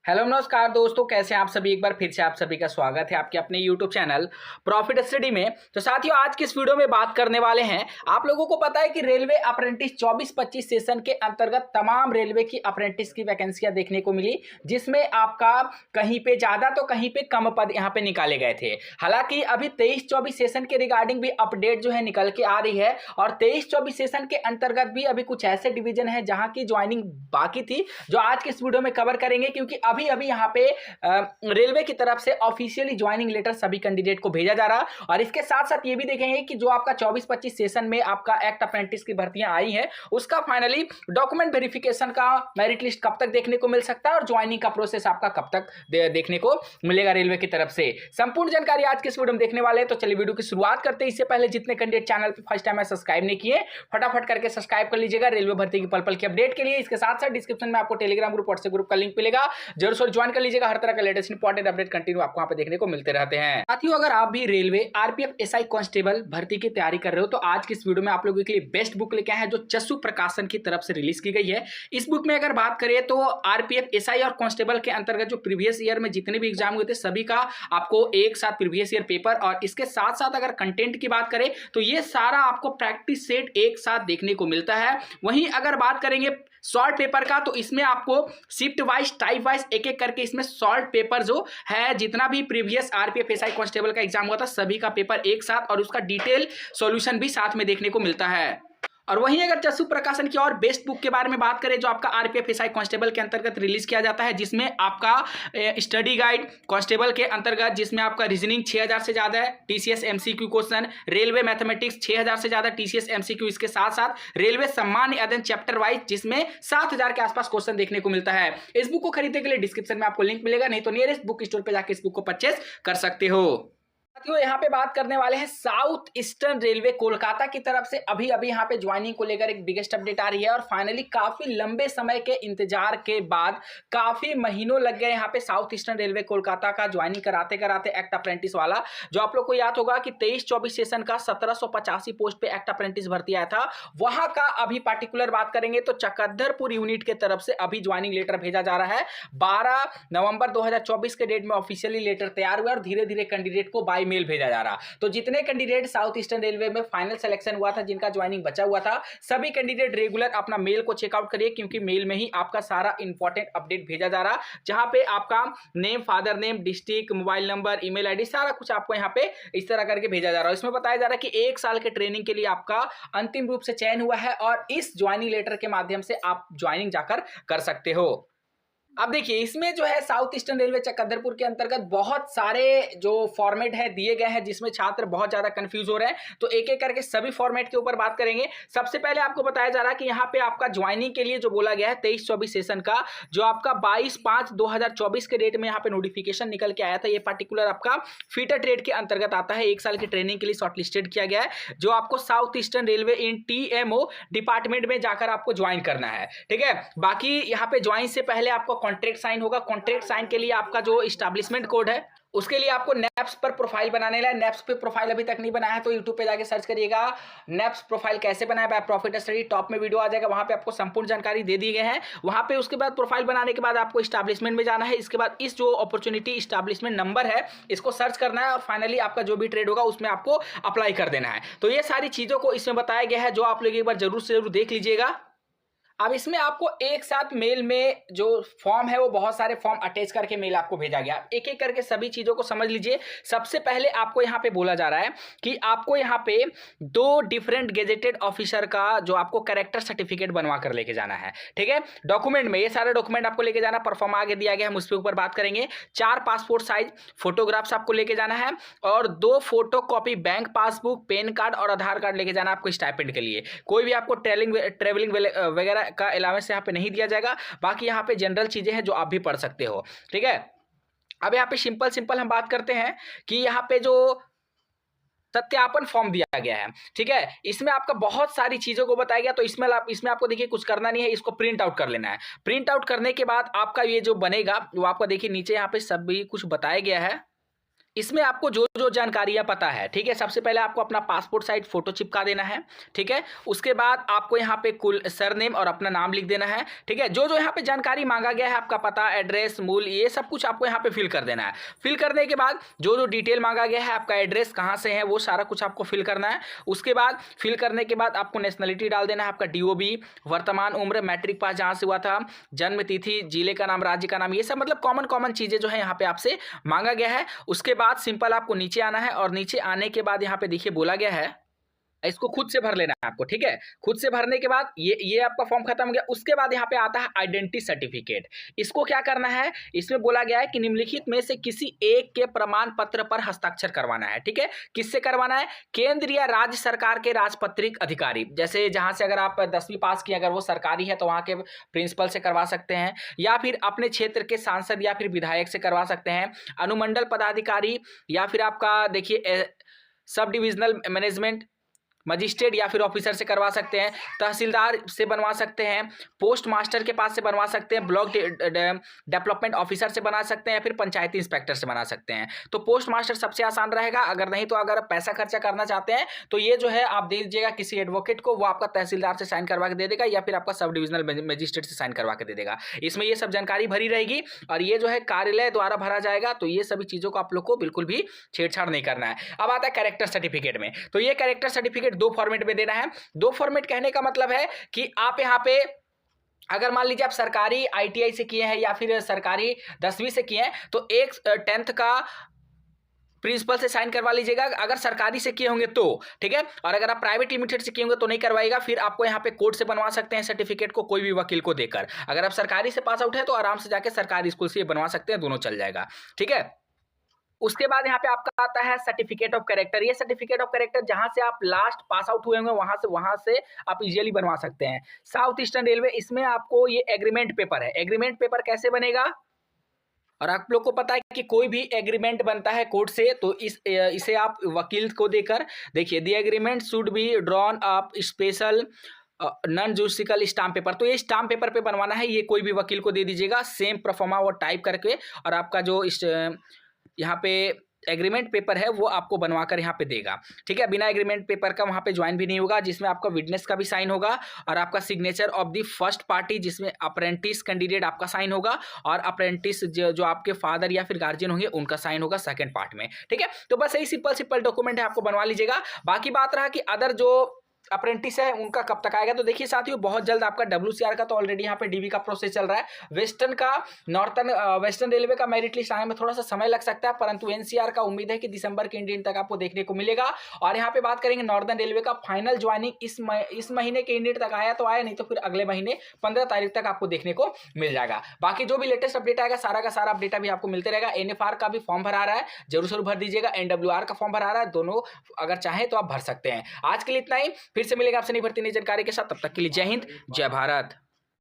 Hello नमस्कार दोस्तों, कैसे हैं आप सभी। एक बार फिर से आप सभी का स्वागत है आपके अपने यूट्यूब चैनल प्रॉफिट स्टडी में। तो साथियों, आज की इस वीडियो में बात करने वाले हैं। आप लोगों को पता है कि रेलवे अप्रेंटिस 24-25 सेशन के अंतर्गत तमाम रेलवे की अप्रेंटिस की वैकेंसियां देखने को मिली, जिसमें आपका कहीं पे ज्यादा तो कहीं पे कम पद यहाँ पे निकाले गए थे। हालांकि अभी 23-24 सेशन के रिगार्डिंग भी अपडेट जो है निकल के आ रही है, और 23-24 सेशन के अंतर्गत भी अभी कुछ ऐसे डिवीजन है जहां की ज्वाइनिंग बाकी थी, जो आज के इस वीडियो में कवर करेंगे। क्योंकि अभी अभी यहाँ पे रेलवे की तरफ से ऑफिशियली ज्वाइनिंग लेटर सभी कैंडिडेट को भेजा जा रहा, और इसके साथ साथ ये भी देखेंगे कि जो आपका 24-25 सेशन में आपका एक्ट अप्रेंटिस की भर्तियां आई हैं, उसका फाइनली डॉक्यूमेंट वेरिफिकेशन का मेरिट लिस्ट कब तक देखने को मिल सकता है, और ज्वाइनिंग का प्रोसेस आपका कब तक देखने को मिलेगा रेलवे की तरफ से। संपूर्ण जानकारी आज के इस वीडियो में देखने वाले हैं। तो चलिए वीडियो की शुरुआत करते हैं। इससे पहले जितने कैंडिडेट चैनल पर फर्स्ट टाइम सब्सक्राइब नहीं किए, फटाफट करके सब्सक्राइब कर लीजिएगा रेलवे भर्ती की पल पल की अपडेट के लिए। इसके साथ साथ डिस्क्रिप्शन में आपको टेलीग्राम ग्रुप, व्हाट्सएप ग्रुप का लिंक मिलेगा, जरूर से ज्वाइन कर लीजिएगा। हर तरह का लेटेस्ट इंपॉर्टेंट अपडेट कंटिन्यू आपको वहां पे देखने को मिलते रहते हैं। साथियों, अगर आप भी रेलवे आरपीएफ एसआई कांस्टेबल भर्ती की तैयारी कर रहे हो, तो आज की इस वीडियो में आप लोगों के लिए बेस्ट बुक लेके आए हैं, जो चस्सू प्रकाशन की तरफ से रिलीज की गई है। इस बुक में अगर बात करें तो आरपीएफ एसआई और कांस्टेबल के अंतर्गत जो प्रीवियस ईयर में जितने भी एग्जाम हुए थे, सभी का आपको एक साथ प्रीवियस ईयर पेपर, और इसके साथ साथ अगर कंटेंट की बात करें तो ये सारा आपको प्रैक्टिस सेट एक साथ देखने को मिलता है। वहीं अगर बात करेंगे शॉर्ट पेपर का, तो इसमें आपको शिफ्ट वाइज, टाइप वाइज, एक एक करके इसमें शॉर्ट पेपर जो है, जितना भी प्रीवियस आरपीएफ एसआई कांस्टेबल का एग्जाम हुआ था, सभी का पेपर एक साथ, और उसका डिटेल सॉल्यूशन भी साथ में देखने को मिलता है। और वहीं अगर चस्सू प्रकाशन की और बेस्ट बुक के बारे में बात करें, जो आपका आरपीएफ एसआई कांस्टेबल के अंतर्गत रिलीज किया जाता है, जिसमें आपका स्टडी गाइड कांस्टेबल के अंतर्गत, जिसमें आपका रीजनिंग 6000 से ज्यादा है, TCS MCQ question, railway mathematics 6000 से ज्यादा टीसीएस एमसीक्यू, इसके साथ साथ रेलवे सम्मान अध्ययन चैप्टर वाइज, जिसमें 7000 के आसपास क्वेश्चन देखने को मिलता है। इस बुक को खरीदने के लिए डिस्क्रिप्शन में आपको लिंक मिलेगा, नहीं तो नियरेस्ट बुक स्टोर पर जाकर इस बुक को परचेस कर सकते हो। साथियों, यहाँ पे बात करने वाले हैं साउथ ईस्टर्न रेलवे कोलकाता की तरफ से अभी अभी यहाँ पे ज्वाइनिंग को लेकर एक बिगेस्ट अपडेट आ रही है, और फाइनली काफी लंबे समय के इंतजार के बाद, काफी महीनों लग गए यहाँ पे साउथ ईस्टर्न रेलवे कोलकाता का ज्वाइनिंग कराते कराते एक्ट अप्रेंटिस वाला। जो आप लोग को याद होगा कि 23-24 सेशन का 1785 पोस्ट पे एक्ट अप्रेंटिस भर्ती आया था, वहां का अभी पार्टिकुलर बात करेंगे तो चकद्दरपुर यूनिट के तरफ से अभी ज्वाइनिंग लेटर भेजा जा रहा है। 12 नवंबर 2024 के डेट में ऑफिशियली लेटर तैयार हुआ, और धीरे धीरे कैंडिडेट को बाय मेल भेजा जा रहा। तो जितने कैंडिडेट साउथ ईस्टर्न रेलवे में फाइनल सिलेक्शन हुआ था, जिनका ज्वाइनिंग बचा हुआ था, सभी कैंडिडेट रेगुलर अपना मेल को चेकआउट करिए, क्योंकि मेल में ही आपका सारा इंपॉर्टेंट अपडेट भेजा जा रहा, जहां पे आपका name, father name, district, mobile number, email ID, सारा कुछ आपको यहां पे इस तरह करके भेजा जा रहा है। इसमें बताया जा रहा है कि 1 साल के ट्रेनिंग के लिए आपका अंतिम रूप से चयन हुआ है, और इस ज्वाइनिंग लेटर के माध्यम से आप ज्वाइनिंग जाकर कर सकते हो। अब देखिए, इसमें जो है साउथ ईस्टर्न रेलवे चकद्दरपुर के अंतर्गत बहुत सारे जो फॉर्मेट है दिए गए हैं, जिसमें छात्र बहुत ज्यादा कंफ्यूज हो रहे हैं। तो एक एक करके सभी फॉर्मेट के ऊपर बात करेंगे। सबसे पहले आपको बताया जा रहा है कि यहाँ पे आपका ज्वाइनिंग के लिए जो बोला गया है 23-24 सेशन का, जो आपका 22/5/2024 के डेट में यहाँ पे नोटिफिकेशन निकल के आया था, ये पर्टिकुलर आपका फीटर ट्रेड के अंतर्गत आता है। 1 साल की ट्रेनिंग के लिए शॉर्टलिस्टेड किया गया है, जो आपको साउथ ईस्टर्न रेलवे इन टीएमओ डिपार्टमेंट में जाकर आपको ज्वाइन करना है। ठीक है, बाकी यहाँ पे ज्वाइन से पहले आपको कॉन्ट्रैक्ट साइन होगा। कॉन्ट्रैक्ट साइन के लिए आपका जो इस्टेब्लिशमेंट कोड है, उसके लिए आपको नेप्स पर प्रोफाइल बनाने है। नेप्स पे प्रोफाइल अभी तक नहीं बनाया है तो यूट्यूब पे जाके सर्च करिएगा नेप्स प्रोफाइल कैसे बनाया बाय प्रॉफिट स्टडी, टॉप में वीडियो आ जाएगा, वहां पे आपको संपूर्ण जानकारी दे दी गई है। वहां पे उसके बाद प्रोफाइल बनाने के बाद आपको इस्टेब्लिशमेंट में जाना है। इसके बाद इस जो अपॉर्चुनिटी इस्टेब्लिशमेंट नंबर है, इसको सर्च करना है, और फाइनली आपका जो भी ट्रेड होगा उसमें आपको अप्लाई कर देना है। तो ये सारी चीजों को इसमें बताया गया है, जो आप लोग एक बार जरूर से जरूर देख लीजिएगा। अब इसमें आपको एक साथ मेल में जो फॉर्म है, वो बहुत सारे फॉर्म अटैच करके मेल आपको भेजा गया। एक एक करके सभी चीजों को समझ लीजिए। सबसे पहले आपको यहाँ पे बोला जा रहा है कि आपको यहाँ पे 2 डिफरेंट गेजेटेड ऑफिसर का जो आपको कैरेक्टर सर्टिफिकेट बनवा कर लेके जाना है। ठीक है, डॉक्यूमेंट में ये सारे डॉक्यूमेंट आपको लेके जाना। परफॉर्म आगे दिया गया है, हम उसके ऊपर बात करेंगे। 4 पासपोर्ट साइज फोटोग्राफ्स आपको लेके जाना है, और 2 photo copy bank passbook, pan card और आधार कार्ड लेके जाना आपको स्टाइपेंड के लिए। कोई भी आपको ट्रेवलिंग वगैरह का अलाउंस यहाँ पे नहीं दिया जाएगा। बाकी यहाँ पे जनरल चीजें हैं जो आप भी पढ़ सकते हो। ठीक है, अब यहाँ पे सिंपल हम बात करते हैं कि यहाँ पे जो सत्यापन फॉर्म दिया गया है, ठीक है, इसमें आपका बहुत सारी चीजों को बताया गया। तो इसमें आपको देखिए कुछ करना नहीं है, इसको प्रिंट आउट कर लेना है। प्रिंट आउट करने के बाद आपका ये जो बनेगा, वो आपका देखिए नीचे यहाँ पे सभी कुछ बताया गया है। इसमें आपको जो जो जानकारियां पता है, ठीक है, सबसे पहले आपको अपना पासपोर्ट साइज फोटो चिपका देना है, ठीक है। उसके बाद आपको यहाँ पे कुल सरनेम और अपना नाम लिख देना है, ठीक है। जो जो यहाँ पे जानकारी मांगा गया है, आपका पता, एड्रेस, मूल, ये सब कुछ आपको यहाँ पे फिल कर देना है। फिल करने के बाद जो जो डिटेल मांगा गया है, आपका एड्रेस कहाँ से है, वो सारा कुछ आपको फिल करना है। उसके बाद फिल करने के बाद आपको नेशनलिटी डाल देना है, आपका DOB, वर्तमान उम्र, मैट्रिक पास जहाँ से हुआ था, जन्म तिथि, जिले का नाम, राज्य का नाम, ये सब मतलब कॉमन कॉमन चीजें जो है यहाँ पे आपसे मांगा गया है। उसके बाद सिंपल आपको नीचे आना है और नीचे आने के बाद यहाँ पे देखिए बोला गया है इसको खुद से भर लेना है आपको, ठीक है। खुद से भरने के बाद ये आपका फॉर्म खत्म हो गया। उसके बाद यहाँ पे आता है आइडेंटिटी सर्टिफिकेट। इसको क्या करना है, इसमें बोला गया है कि निम्नलिखित में से किसी एक के प्रमाण पत्र पर हस्ताक्षर करवाना है, ठीक है। किससे करवाना है, केंद्र या राज्य सरकार के राजपत्रित अधिकारी, जैसे जहां से अगर आप 10वीं पास किए, अगर वो सरकारी है तो वहां के प्रिंसिपल से करवा सकते हैं, या फिर अपने क्षेत्र के सांसद या फिर विधायक से करवा सकते हैं, अनुमंडल पदाधिकारी, या फिर आपका देखिए सब डिविजनल मैनेजमेंट मजिस्ट्रेट या फिर ऑफिसर से करवा सकते हैं, तहसीलदार से बनवा सकते हैं, पोस्ट मास्टर के पास से बनवा सकते हैं, ब्लॉक डेवलपमेंट ऑफिसर से बना सकते हैं, या फिर पंचायती इंस्पेक्टर से बना सकते हैं। तो पोस्ट मास्टर सबसे आसान रहेगा। अगर नहीं तो अगर पैसा खर्चा करना चाहते हैं तो ये जो है आप दे दीजिएगा किसी एडवोकेट को, वो आपका तहसीलदार से साइन करवा के दे देगा, या फिर आपका सब डिविजनल मजिस्ट्रेट से साइन करवा के दे देगा। इसमें ये सब जानकारी भरी रहेगी और ये जो है कार्यालय द्वारा भरा जाएगा। तो ये सभी चीजों को आप लोग को बिल्कुल भी छेड़छाड़ नहीं करना है। अब आता है कैरेक्टर सर्टिफिकेट में। तो ये कैरेक्टर सर्टिफिकेट 2 फॉर्मेट में देना है। 2 फॉर्मेट कहने का मतलब है कि आप यहाँ पे अगर मान लीजिए आप सरकारी ITI से किए हैं या फिर सरकारी 10वीं से किए हैं तो एक 10th का प्रिंसिपल से साइन करवा लीजिएगा, अगर सरकारी से किए होंगे तो, ठीक है। और अगर आप प्राइवेट लिमिटेड से किए होंगे तो नहीं करवाएगा। फिर आपको यहाँ पे कोर्ट से बनवा सकते हैं सर्टिफिकेट को, कोई भी वकील को देकर। अगर आप सरकारी से पास आउट है तो आराम से जाके सरकारी स्कूल से बनवा सकते हैं, दोनों चल जाएगा, ठीक है। उसके बाद यहाँ पे आपका आता है सर्टिफिकेट ऑफ कैरेक्टर। ये सर्टिफिकेट ऑफ कैरेक्टर जहां से आप लास्ट पास आउट हुए होंगे वहां से आप इजीली बनवा सकते हैं। साउथ ईस्टर्न रेलवे, इसमें आपको ये एग्रीमेंट पेपर है। एग्रीमेंट पेपर कैसे बनेगा, और आप लोग को पता है कि कोई भी एग्रीमेंट बनता है कोर्ट से तो इसे आप वकील को देकर देखिए, the agreement should be drawn up special non judicial stamp paper. तो ये स्टाम्प पेपर पे बनवाना है, ये कोई भी वकील को दे दीजिएगा सेम प्रोफार्मा वो टाइप करके, और आपका जो यहाँ पे एग्रीमेंट पेपर है वो आपको बनवाकर यहाँ पे देगा, ठीक है। बिना एग्रीमेंट पेपर का वहाँ पे ज्वाइन भी नहीं होगा, जिसमें आपका विटनेस का भी साइन होगा और आपका signature of the first party, जिसमें अप्रेंटिस कैंडिडेट आपका साइन होगा, और अप्रेंटिस जो आपके फादर या फिर गार्जियन होंगे उनका साइन होगा सेकंड पार्ट में, ठीक है। तो बस यही सिंपल डॉक्यूमेंट है, आपको बनवा लीजिएगा। बाकी बात रहा कि अदर जो अप्रेंटिस है उनका कब तक आएगा, तो देखिए साथियों बहुत जल्द आपका WCR का तो ऑलरेडी यहाँ पे DV का प्रोसेस चल रहा है। वेस्टर्न रेलवे का मेरिट लिस्ट आने में थोड़ा सा समय लग सकता है, परंतु NCR का उम्मीद है कि दिसंबर के एंड तक आपको देखने को मिलेगा। और यहाँ पे बात करेंगे नॉर्दर्न रेलवे का फाइनल ज्वाइनिंग इस महीने के एंड तक आया तो आया, नहीं तो फिर अगले महीने 15 तारीख तक आपको देखने को मिल जाएगा। बाकी जो भी लेटेस्ट अपडेट आएगा सारा का सारा अपडेट अभी आपको मिलते रहेगा। NFR का भी फॉर्म भरा रहा है, जरूर भर दीजिएगा। NWR का फॉर्म भरा रहा है, दोनों अगर चाहें तो आप भर सकते हैं। आज के लिए इतना ही, फिर से मिलेगा आपसे नई भर्ती नई जानकारी के साथ। तब तक के लिए जय हिंद, जय भारत।